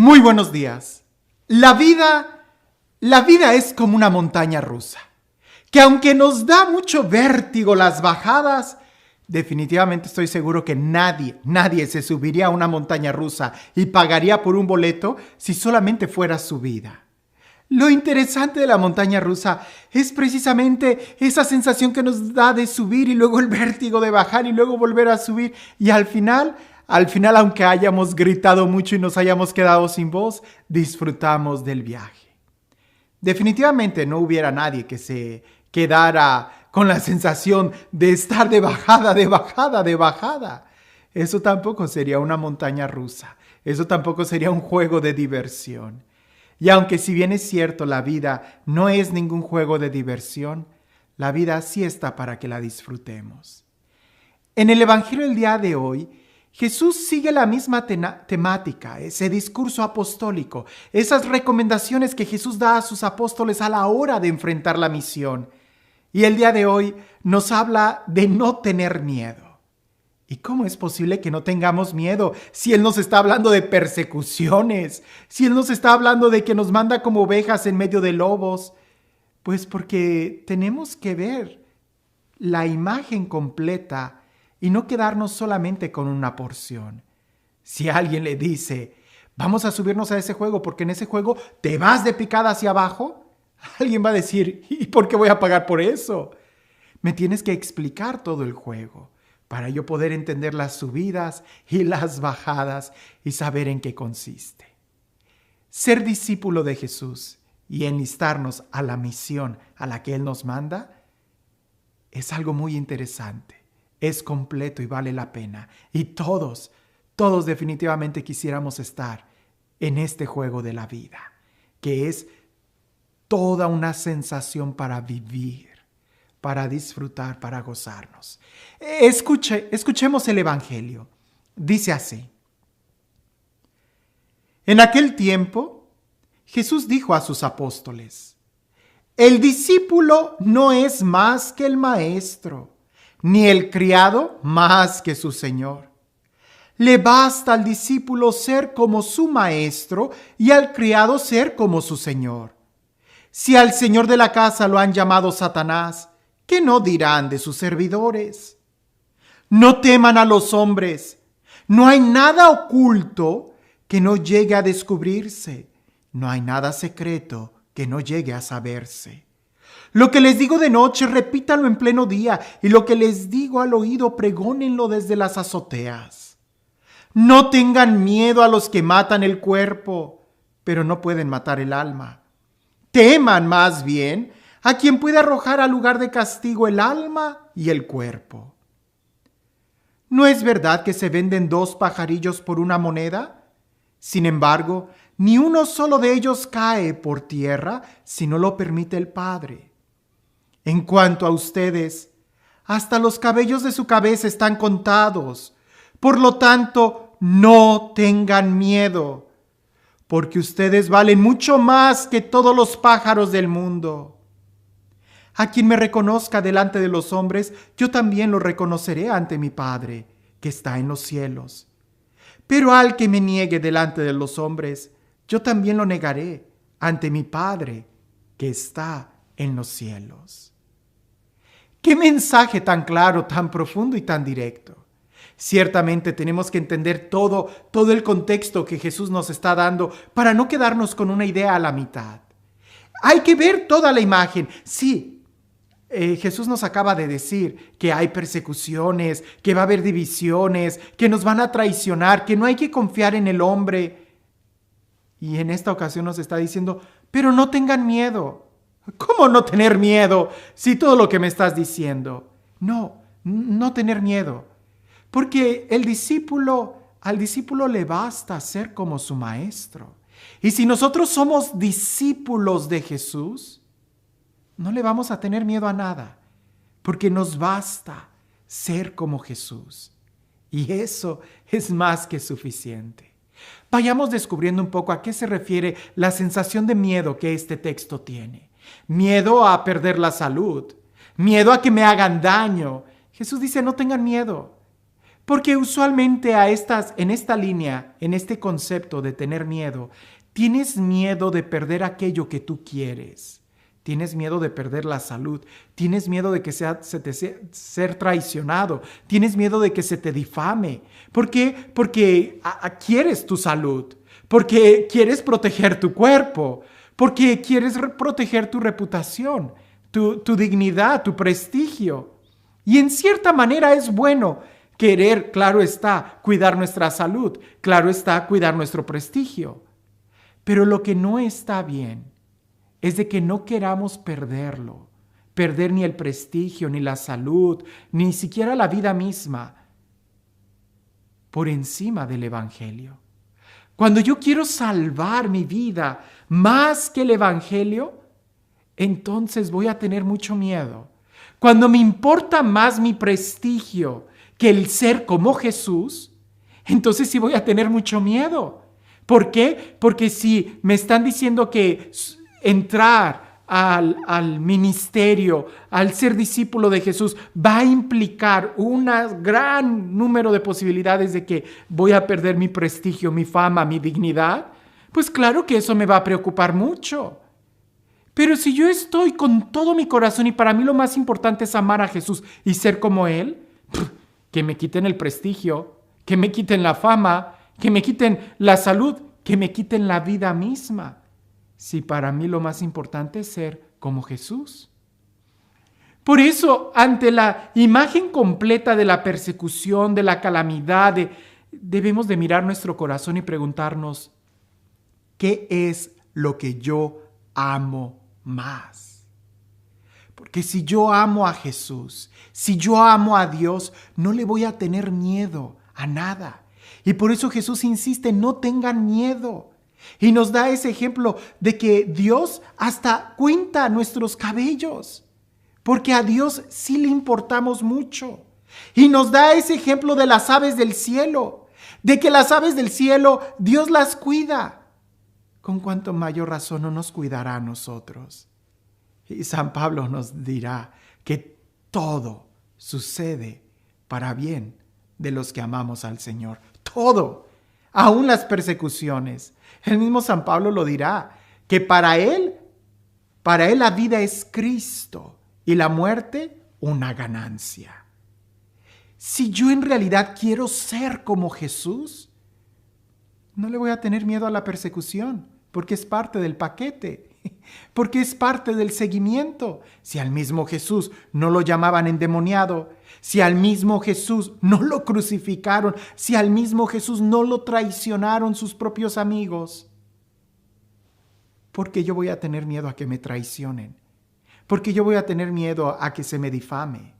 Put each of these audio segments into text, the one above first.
Muy buenos días. La vida es como una montaña rusa, que aunque nos da mucho vértigo las bajadas, definitivamente estoy seguro que nadie se subiría a una montaña rusa y pagaría por un boleto si solamente fuera subida. Lo interesante de la montaña rusa es precisamente esa sensación que nos da de subir y luego el vértigo de bajar y luego volver a subir y al final, aunque hayamos gritado mucho y nos hayamos quedado sin voz, disfrutamos del viaje. Definitivamente no hubiera nadie que se quedara con la sensación de estar de bajada. Eso tampoco sería una montaña rusa. Eso tampoco sería un juego de diversión. Y aunque si bien es cierto la vida no es ningún juego de diversión, la vida sí está para que la disfrutemos. En el Evangelio del día de hoy, Jesús sigue la misma temática, ese discurso apostólico, esas recomendaciones que Jesús da a sus apóstoles a la hora de enfrentar la misión. Y el día de hoy nos habla de no tener miedo. ¿Y cómo es posible que no tengamos miedo si Él nos está hablando de persecuciones? Si Él nos está hablando de que nos manda como ovejas en medio de lobos. Pues porque tenemos que ver la imagen completa y no quedarnos solamente con una porción. Si alguien le dice, vamos a subirnos a ese juego porque en ese juego te vas de picada hacia abajo, alguien va a decir, ¿y por qué voy a pagar por eso? Me tienes que explicar todo el juego para yo poder entender las subidas y las bajadas y saber en qué consiste. Ser discípulo de Jesús y enlistarnos a la misión a la que Él nos manda es algo muy interesante. Es completo y vale la pena. Y todos definitivamente quisiéramos estar en este juego de la vida, que es toda una sensación para vivir, para disfrutar, para gozarnos. Escuchemos el Evangelio. Dice así. En aquel tiempo, Jesús dijo a sus apóstoles, el discípulo no es más que el maestro, ni el criado más que su señor. Le basta al discípulo ser como su maestro y al criado ser como su señor. Si al señor de la casa lo han llamado Satanás, ¿qué no dirán de sus servidores? No teman a los hombres. No hay nada oculto que no llegue a descubrirse. No hay nada secreto que no llegue a saberse. Lo que les digo de noche, repítanlo en pleno día, y lo que les digo al oído, pregónenlo desde las azoteas. No tengan miedo a los que matan el cuerpo, pero no pueden matar el alma. Teman más bien a quien puede arrojar al lugar de castigo el alma y el cuerpo. ¿No es verdad que se venden 2 pajarillos por una moneda? Sin embargo, ni uno solo de ellos cae por tierra si no lo permite el Padre. En cuanto a ustedes, hasta los cabellos de su cabeza están contados. Por lo tanto, no tengan miedo, porque ustedes valen mucho más que todos los pájaros del mundo. A quien me reconozca delante de los hombres, yo también lo reconoceré ante mi Padre, que está en los cielos. Pero al que me niegue delante de los hombres, yo también lo negaré ante mi Padre, que está en los cielos. ¡Qué mensaje tan claro, tan profundo y tan directo! Ciertamente tenemos que entender todo el contexto que Jesús nos está dando para no quedarnos con una idea a la mitad. Hay que ver toda la imagen. Sí, Jesús nos acaba de decir que hay persecuciones, que va a haber divisiones, que nos van a traicionar, que no hay que confiar en el hombre. Y en esta ocasión nos está diciendo, pero no tengan miedo. ¿Cómo no tener miedo si todo lo que me estás diciendo? No tener miedo. Porque al discípulo le basta ser como su maestro. Y si nosotros somos discípulos de Jesús, no le vamos a tener miedo a nada, porque nos basta ser como Jesús. Y eso es más que suficiente. Vayamos descubriendo un poco a qué se refiere la sensación de miedo que este texto tiene. Miedo a perder la salud, miedo a que me hagan daño. Jesús dice, no tengan miedo. Porque usualmente en esta línea, en este concepto de tener miedo, tienes miedo de perder aquello que tú quieres. Tienes miedo de perder la salud. Tienes miedo de que ser traicionado. Tienes miedo de que se te difame. ¿Por qué? Porque quieres tu salud. Porque quieres proteger tu cuerpo. Porque quieres proteger tu reputación, tu dignidad, tu prestigio. Y en cierta manera es bueno querer, claro está, cuidar nuestra salud. Claro está, cuidar nuestro prestigio. Pero lo que no está bien es de que no queramos perderlo, perder ni el prestigio, ni la salud, ni siquiera la vida misma, por encima del Evangelio. Cuando yo quiero salvar mi vida más que el Evangelio, entonces voy a tener mucho miedo. Cuando me importa más mi prestigio que el ser como Jesús, entonces sí voy a tener mucho miedo. ¿Por qué? Porque si me están diciendo que entrar al ministerio, al ser discípulo de Jesús, va a implicar un gran número de posibilidades de que voy a perder mi prestigio, mi fama, mi dignidad, pues claro que eso me va a preocupar mucho. Pero si yo estoy con todo mi corazón y para mí lo más importante es amar a Jesús y ser como Él, que me quiten el prestigio, que me quiten la fama, que me quiten la salud, que me quiten la vida misma. Si para mí lo más importante es ser como Jesús. Por eso, ante la imagen completa de la persecución, de la calamidad, debemos de mirar nuestro corazón y preguntarnos, ¿qué es lo que yo amo más? Porque si yo amo a Jesús, si yo amo a Dios, no le voy a tener miedo a nada. Y por eso Jesús insiste, no tengan miedo. Y nos da ese ejemplo de que Dios hasta cuenta nuestros cabellos, porque a Dios sí le importamos mucho. Y nos da ese ejemplo de las aves del cielo, de que las aves del cielo Dios las cuida. ¿Con cuánto mayor razón no nos cuidará a nosotros? Y San Pablo nos dirá que todo sucede para bien de los que amamos al Señor. Todo, aún las persecuciones. El mismo San Pablo lo dirá, que para él la vida es Cristo y la muerte una ganancia. Si yo en realidad quiero ser como Jesús, no le voy a tener miedo a la persecución, porque es parte del paquete, porque es parte del seguimiento. Si al mismo Jesús no lo llamaban endemoniado, si al mismo Jesús no lo crucificaron, si al mismo Jesús no lo traicionaron sus propios amigos, ¿por qué yo voy a tener miedo a que me traicionen? ¿Por qué yo voy a tener miedo a que se me difame?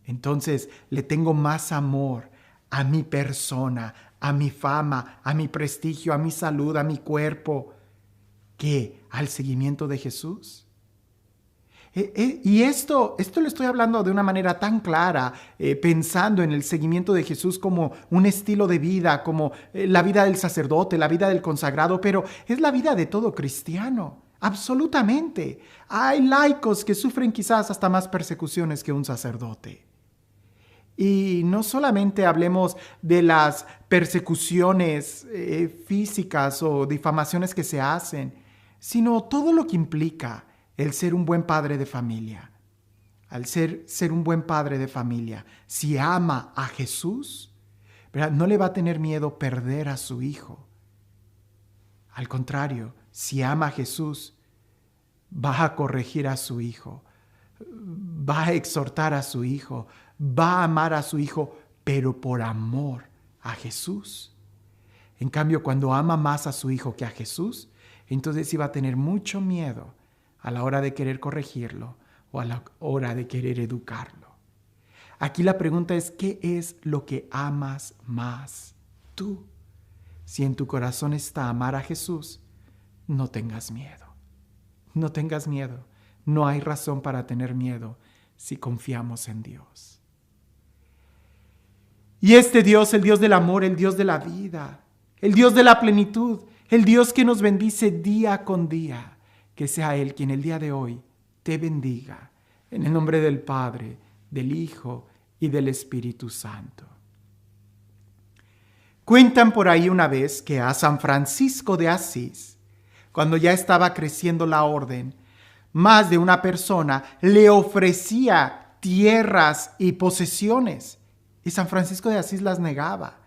Entonces le tengo más amor a mi persona, a mi fama, a mi prestigio, a mi salud, a mi cuerpo, que al seguimiento de Jesús. Y esto lo estoy hablando de una manera tan clara, pensando en el seguimiento de Jesús como un estilo de vida, como la vida del sacerdote, la vida del consagrado, pero es la vida de todo cristiano, absolutamente. Hay laicos que sufren quizás hasta más persecuciones que un sacerdote. Y no solamente hablemos de las persecuciones físicas o difamaciones que se hacen, sino todo lo que implica el ser un buen padre de familia. Al ser un buen padre de familia, si ama a Jesús, ¿verdad?, no le va a tener miedo perder a su hijo. Al contrario, si ama a Jesús, va a corregir a su hijo, va a exhortar a su hijo, va a amar a su hijo, pero por amor a Jesús. En cambio, cuando ama más a su hijo que a Jesús, entonces sí va a tener mucho miedo a la hora de querer corregirlo o a la hora de querer educarlo. Aquí la pregunta es, ¿qué es lo que amas más tú? Si en tu corazón está amar a Jesús, no tengas miedo. No tengas miedo. No hay razón para tener miedo si confiamos en Dios. Y este Dios, el Dios del amor, el Dios de la vida, el Dios de la plenitud, el Dios que nos bendice día con día, que sea Él quien el día de hoy te bendiga. En el nombre del Padre, del Hijo y del Espíritu Santo. Cuentan por ahí una vez que a San Francisco de Asís, cuando ya estaba creciendo la orden, más de una persona le ofrecía tierras y posesiones, y San Francisco de Asís las negaba.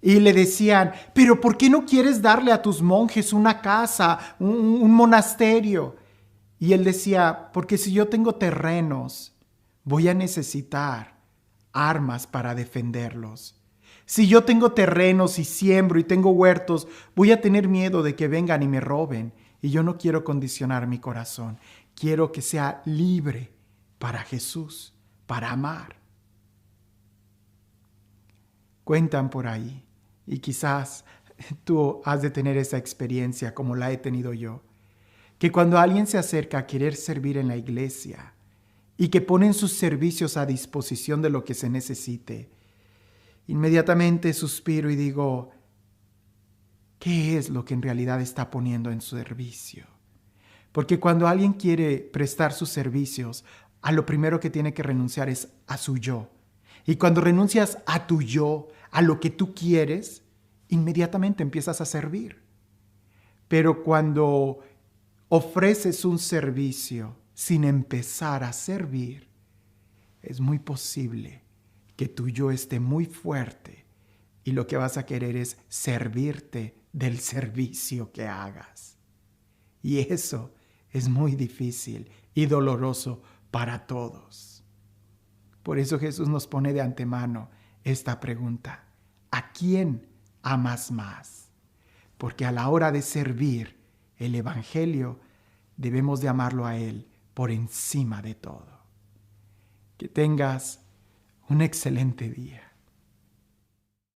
Y le decían, pero ¿por qué no quieres darle a tus monjes una casa, un monasterio? Y él decía, porque si yo tengo terrenos, voy a necesitar armas para defenderlos. Si yo tengo terrenos y siembro y tengo huertos, voy a tener miedo de que vengan y me roben. Y yo no quiero condicionar mi corazón. Quiero que sea libre para Jesús, para amar. Cuentan por ahí, y quizás tú has de tener esa experiencia como la he tenido yo, que cuando alguien se acerca a querer servir en la iglesia y que ponen sus servicios a disposición de lo que se necesite, inmediatamente suspiro y digo, ¿qué es lo que en realidad está poniendo en su servicio? Porque cuando alguien quiere prestar sus servicios, a lo primero que tiene que renunciar es a su yo. Y cuando renuncias a tu yo, a lo que tú quieres, inmediatamente empiezas a servir. Pero cuando ofreces un servicio sin empezar a servir, es muy posible que tu yo esté muy fuerte y lo que vas a querer es servirte del servicio que hagas. Y eso es muy difícil y doloroso para todos. Por eso Jesús nos pone de antemano esta pregunta: ¿a quién amas más? Porque a la hora de servir el Evangelio, debemos de amarlo a Él por encima de todo. Que tengas un excelente día.